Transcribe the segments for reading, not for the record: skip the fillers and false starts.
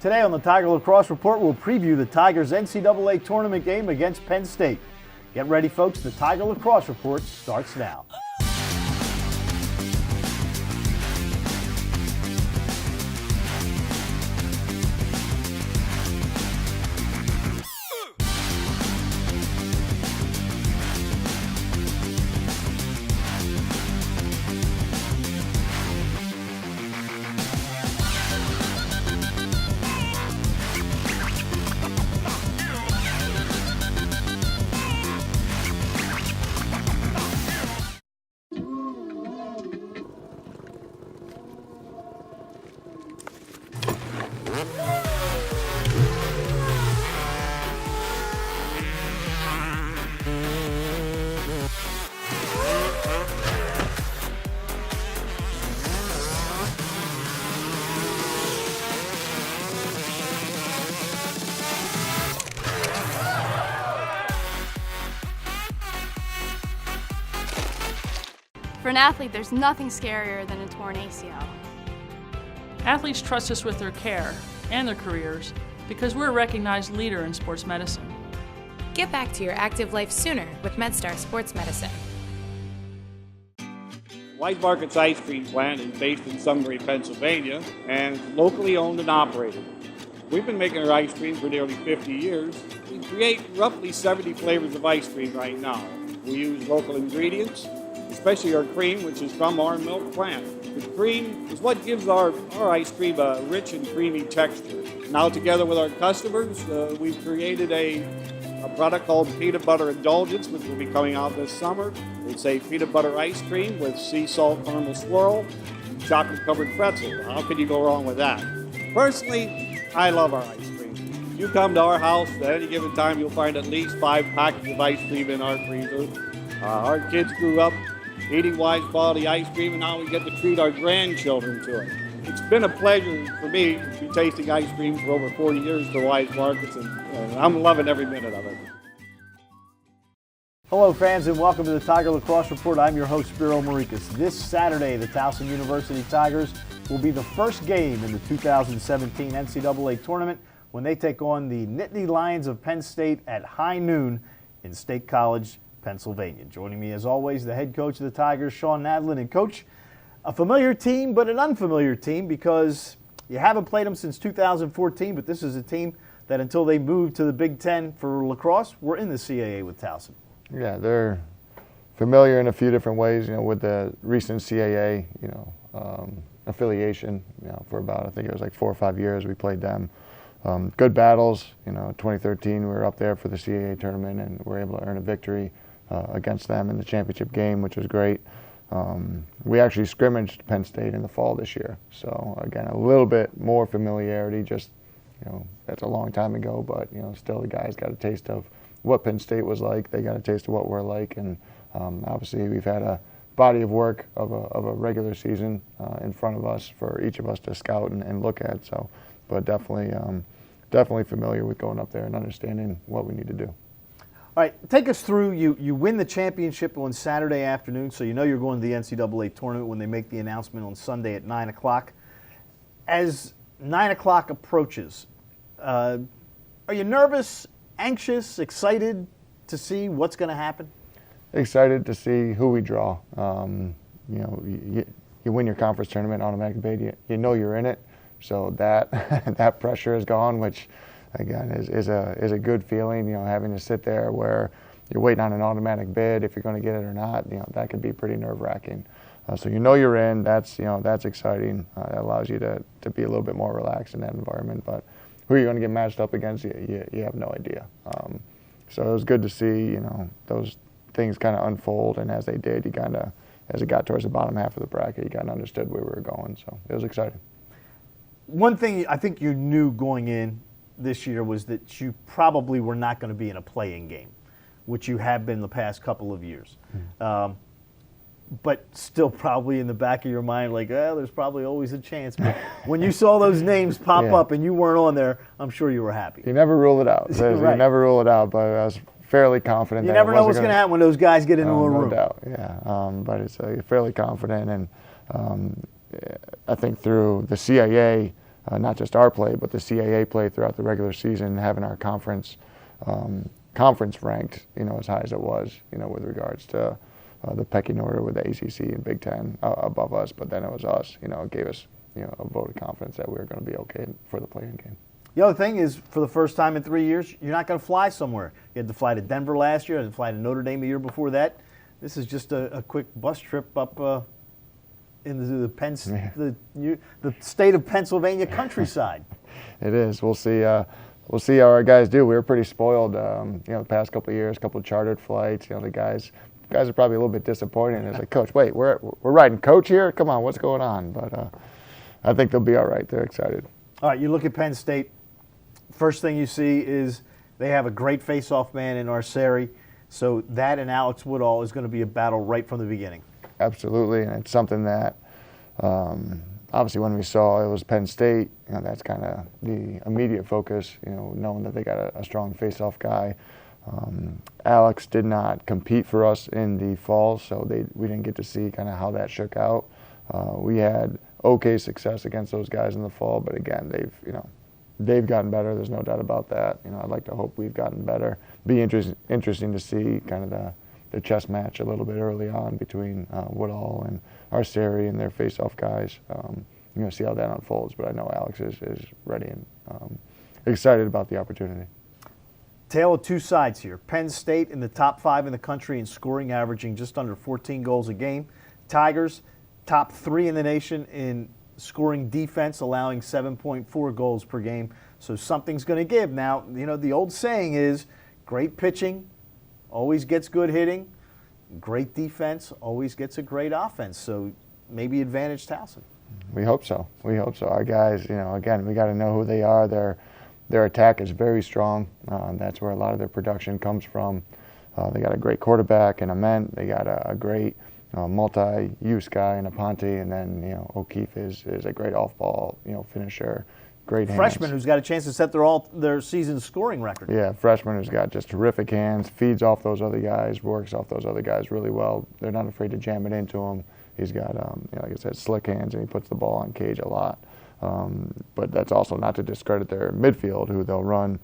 Today on the Tiger Lacrosse Report, we'll preview the Tigers' NCAA tournament game against Penn State. Get ready, folks. The Tiger Lacrosse Report starts now. For an athlete, there's nothing scarier than a torn ACL. Athletes trust us with their care and their careers because we're a recognized leader in sports medicine. Get back to your active life sooner with MedStar Sports Medicine. Wise Market's ice cream plant is based in Sunbury, Pennsylvania, and it's locally owned and operated. We've been making our ice cream for nearly 50 years. We create roughly 70 flavors of ice cream right now. We use local ingredients, especially our cream, which is from our milk plant. The cream is what gives our ice cream a rich and creamy texture. Now, together with our customers, we've created a product called Peanut Butter Indulgence, which will be coming out this summer. It's a peanut butter ice cream with sea salt caramel swirl, chocolate-covered pretzel. How could you go wrong with that? Personally, I love our ice cream. If you come to our house at any given time, you'll find at least 5 packets of ice cream in our freezer. Our kids grew up eating Wise quality ice cream, and now we get to treat our grandchildren to it. It's been a pleasure for me to be tasting ice cream for over 40 years for Wise Markets, and I'm loving every minute of it. Hello, fans, and welcome to the Tiger Lacrosse Report. I'm your host, Spiro Morekas. This Saturday, the Towson University Tigers will be the first game in the 2017 NCAA tournament when they take on the Nittany Lions of Penn State at high noon in State College, Pennsylvania. Joining me as always, the head coach of the Tigers, Shawn Nadelen. And coach, a familiar team, but an unfamiliar team because you haven't played them since 2014, but this is a team that until they moved to the Big Ten for lacrosse, were in the CAA with Towson. Yeah, they're familiar in a few different ways, with the recent CAA, affiliation, for about, I think it was like 4 or 5 years we played them. Good battles, 2013 we were up there for the CAA tournament and were able to earn a victory against them in the championship game, which was great. We actually scrimmaged Penn State in the fall this year. So again, a little bit more familiarity, just, that's a long time ago, but, still the guys got a taste of what Penn State was like. They got a taste of what we're like. And obviously we've had a body of work of a regular season in front of us for each of us to scout and look at. So, but definitely familiar with going up there and understanding what we need to do. All right, take us through. You win the championship on Saturday afternoon, so you know you're going to the NCAA tournament when they make the announcement on Sunday at 9 o'clock. As 9 o'clock approaches, are you nervous, anxious, excited to see what's going to happen? Excited to see who we draw. You win your conference tournament automatically, you know you're in it. So that pressure is gone, which again is a good feeling. Having to sit there where you're waiting on an automatic bid if you're going to get it or not. That could be pretty nerve-wracking. So you're in. That's exciting. That allows you to be a little bit more relaxed in that environment. But who you're going to get matched up against, you have no idea. So it was good to see those things kind of unfold, and as they did, as it got towards the bottom half of the bracket, you kind of understood where we were going. So it was exciting. One thing I think you knew going in this year was that you probably were not going to be in a play-in game, which you have been the past couple of years. But still probably in the back of your mind, like, there's probably always a chance. But when you saw those names pop up and you weren't on there, I'm sure you were happy. You never rule it out. Right. You never rule it out, but I was fairly confident. You never know what's going to happen when those guys get into a room. No doubt, yeah. But it's fairly confident, and I think through the CAA, not just our play, but the CAA play throughout the regular season, having our conference ranked, as high as it was, with regards to the pecking order with the ACC and Big Ten above us. But then it was us, it gave us, a vote of confidence that we were going to be okay for the play-in game. The other thing is, for the first time in 3 years, you're not going to fly somewhere. You had to fly to Denver last year, and fly to Notre Dame the year before that. This is just a quick bus trip up into the state of Pennsylvania countryside. It is. We'll see. We'll see how our guys do. We were pretty spoiled, the past couple of years. A couple of chartered flights. The guys are probably a little bit disappointed. It's like, Coach, wait, we're riding coach here? Come on, what's going on? But I think they'll be all right. They're excited. All right, you look at Penn State. First thing you see is they have a great face-off man in Arceri. So that and Alex Woodall is going to be a battle right from the beginning. Absolutely, and it's something that obviously when we saw it was Penn State, that's kind of the immediate focus, knowing that they got a strong face-off guy. Alex did not compete for us in the fall, so we didn't get to see kind of how that shook out. We had okay success against those guys in the fall, but again, they've gotten better. There's no doubt about that. I'd like to hope we've gotten better. Be interesting to see kind of the chess match a little bit early on between Woodall and Arceri and their face-off guys. See how that unfolds. But I know Alex is ready and excited about the opportunity. Tale of two sides here. Penn State in the top 5 in the country in scoring, averaging just under 14 goals a game. Tigers, top 3 in the nation in scoring defense, allowing 7.4 goals per game. So something's going to give. Now, the old saying is great pitching always gets good hitting. Great defense always gets a great offense. So maybe advantage Towson. We hope so. Our guys, again, we got to know who they are. Their attack is very strong. That's where a lot of their production comes from. They got a great quarterback in Ament. They got a great multi-use guy in Aponte, and then O'Keefe is a great off-ball finisher, great hands. Freshman who's got a chance to set their season scoring record. Yeah, freshman who's got just terrific hands, feeds off those other guys, works off those other guys really well. They're not afraid to jam it into him. He's got, like I said, slick hands, and he puts the ball on cage a lot. But that's also not to discredit their midfield, who they'll run,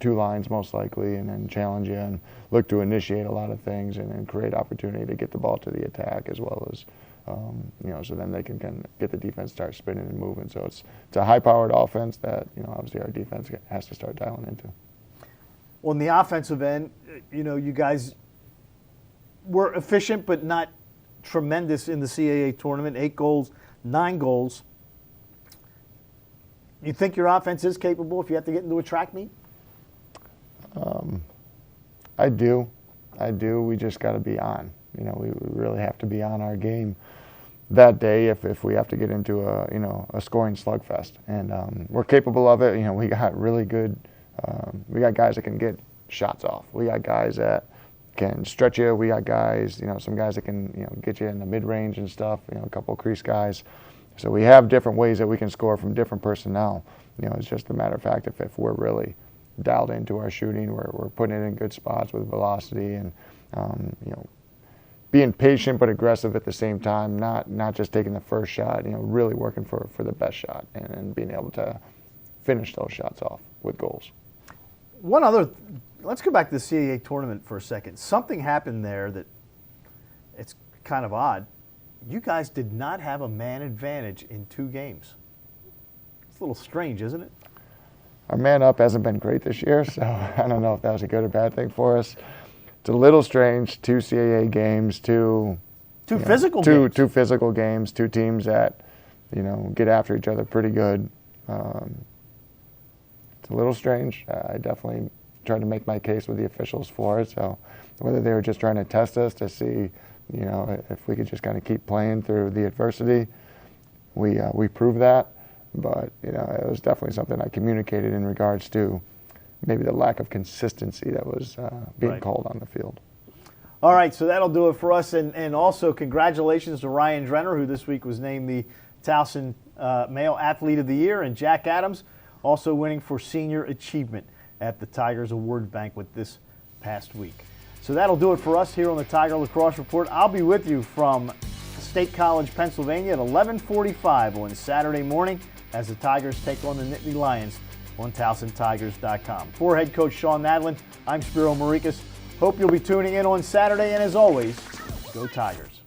2 lines most likely, and then challenge you and look to initiate a lot of things and create opportunity to get the ball to the attack, as well as, so then they can kind of get the defense start spinning and moving. So it's a high-powered offense that, obviously our defense has to start dialing into. On the offensive end, you guys were efficient but not tremendous in the CAA tournament. 8 goals, 9 goals. You think your offense is capable if you have to get into a track meet? I do. We just got to be on. We really have to be on our game that day if we have to get into a scoring slugfest. And we're capable of it. We got really good. We got guys that can get shots off. We got guys that can stretch you. We got guys, some guys that can get you in the mid-range and stuff. A couple of crease guys. So we have different ways that we can score from different personnel. It's just a matter of fact if we're really dialed into our shooting, we're putting it in good spots with velocity and being patient but aggressive at the same time, not just taking the first shot, really working for the best shot and being able to finish those shots off with goals. Let's go back to the CAA tournament for a second. Something happened there that it's kind of odd. You guys did not have a man advantage in 2 games. It's a little strange, isn't it? Our man up hasn't been great this year, so I don't know if that was a good or bad thing for us. It's a little strange. 2 CAA games, two physical games. 2 physical games, 2 teams that get after each other pretty good. It's a little strange. I definitely tried to make my case with the officials for it. So whether they were just trying to test us to see, if we could just kind of keep playing through the adversity, we proved that. But it was definitely something I communicated in regards to maybe the lack of consistency that was being called on the field. All right, so that'll do it for us. And also congratulations to Ryan Drenner, who this week was named the Towson Male Athlete of the Year, and Jack Adams also winning for Senior Achievement at the Tigers Award Banquet this past week. So that'll do it for us here on the Tiger Lacrosse Report. I'll be with you from State College, Pennsylvania at 11:45 on Saturday morning. as the Tigers take on the Nittany Lions on TowsonTigers.com. For head coach Shawn Nadelen, I'm Spiro Morekas. Hope you'll be tuning in on Saturday, and as always, go Tigers.